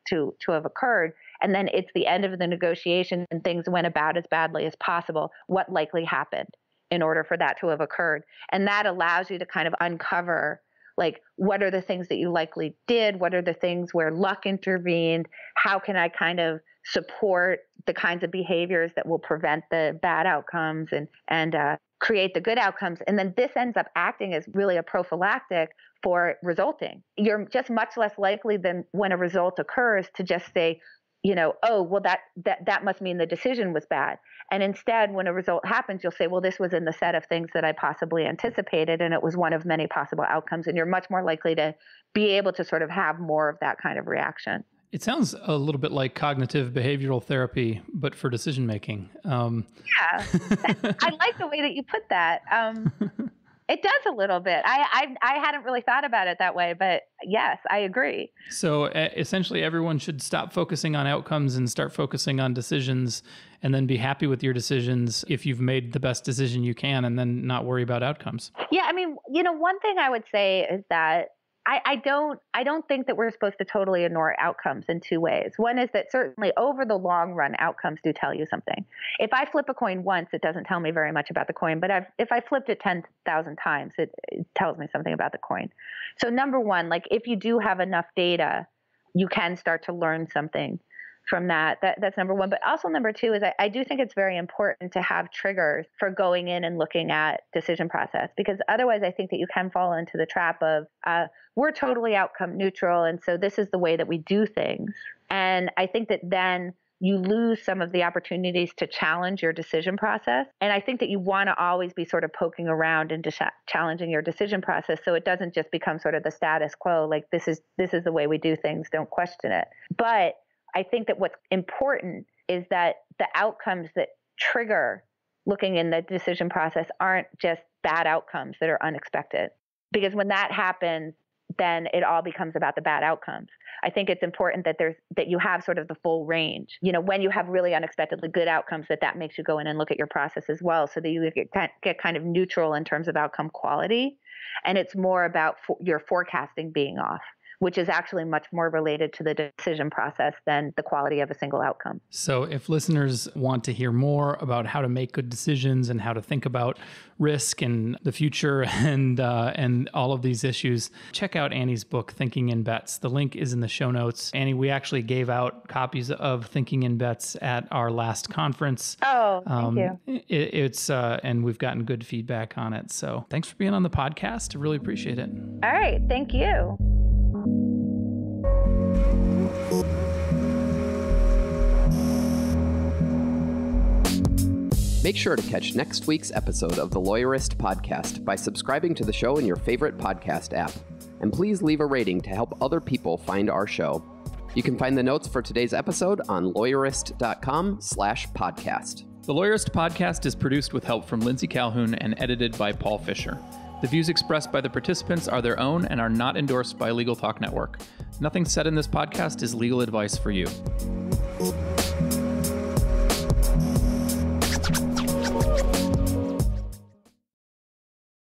to have occurred, and then it's the end of the negotiation and things went about as badly as possible, what likely happened in order for that to have occurred. And that allows you to kind of uncover, like, what are the things that you likely did? What are the things where luck intervened? How can I kind of support the kinds of behaviors that will prevent the bad outcomes and create the good outcomes? And then this ends up acting as really a prophylactic for resulting. You're just much less likely than when a result occurs to just say, oh, well, that must mean the decision was bad. And instead, when a result happens, you'll say, well, this was in the set of things that I possibly anticipated, and it was one of many possible outcomes. And you're much more likely to be able to sort of have more of that kind of reaction. It sounds a little bit like cognitive behavioral therapy, but for decision making. Yeah, I like the way that you put that. It does a little bit. I hadn't really thought about it that way, but yes, I agree. So essentially, everyone should stop focusing on outcomes and start focusing on decisions, and then be happy with your decisions if you've made the best decision you can, and then not worry about outcomes. Yeah, I mean, one thing I would say is that I don't think that we're supposed to totally ignore outcomes in two ways. One is that certainly over the long run, outcomes do tell you something. If I flip a coin once, it doesn't tell me very much about the coin. But if I flipped it 10,000 times, it tells me something about the coin. So number one, like, if you do have enough data, you can start to learn something from that. That's number one. But also number two is I do think it's very important to have triggers for going in and looking at decision process, because otherwise I think that you can fall into the trap of we're totally outcome neutral, and so this is the way that we do things. And I think that then you lose some of the opportunities to challenge your decision process. And I think that you want to always be sort of poking around and challenging your decision process, so it doesn't just become sort of the status quo, like this is the way we do things, don't question it. But I think that what's important is that the outcomes that trigger looking in the decision process aren't just bad outcomes that are unexpected. Because when that happens, then it all becomes about the bad outcomes. I think it's important that you have sort of the full range. When you have really unexpectedly good outcomes, that makes you go in and look at your process as well, so that you get kind of neutral in terms of outcome quality. And it's more about your forecasting being off, which is actually much more related to the decision process than the quality of a single outcome. So if listeners want to hear more about how to make good decisions and how to think about risk and the future and all of these issues, check out Annie's book, Thinking in Bets. The link is in the show notes. Annie, we actually gave out copies of Thinking in Bets at our last conference. Oh, thank you. It's and we've gotten good feedback on it. So thanks for being on the podcast. I really appreciate it. All right. Thank you. Make sure to catch next week's episode of the Lawyerist Podcast by subscribing to the show in your favorite podcast app. And please leave a rating to help other people find our show. You can find the notes for today's episode on lawyerist.com/podcast. The Lawyerist Podcast is produced with help from Lindsay Calhoun and edited by Paul Fisher. The views expressed by the participants are their own and are not endorsed by Legal Talk Network. Nothing said in this podcast is legal advice for you.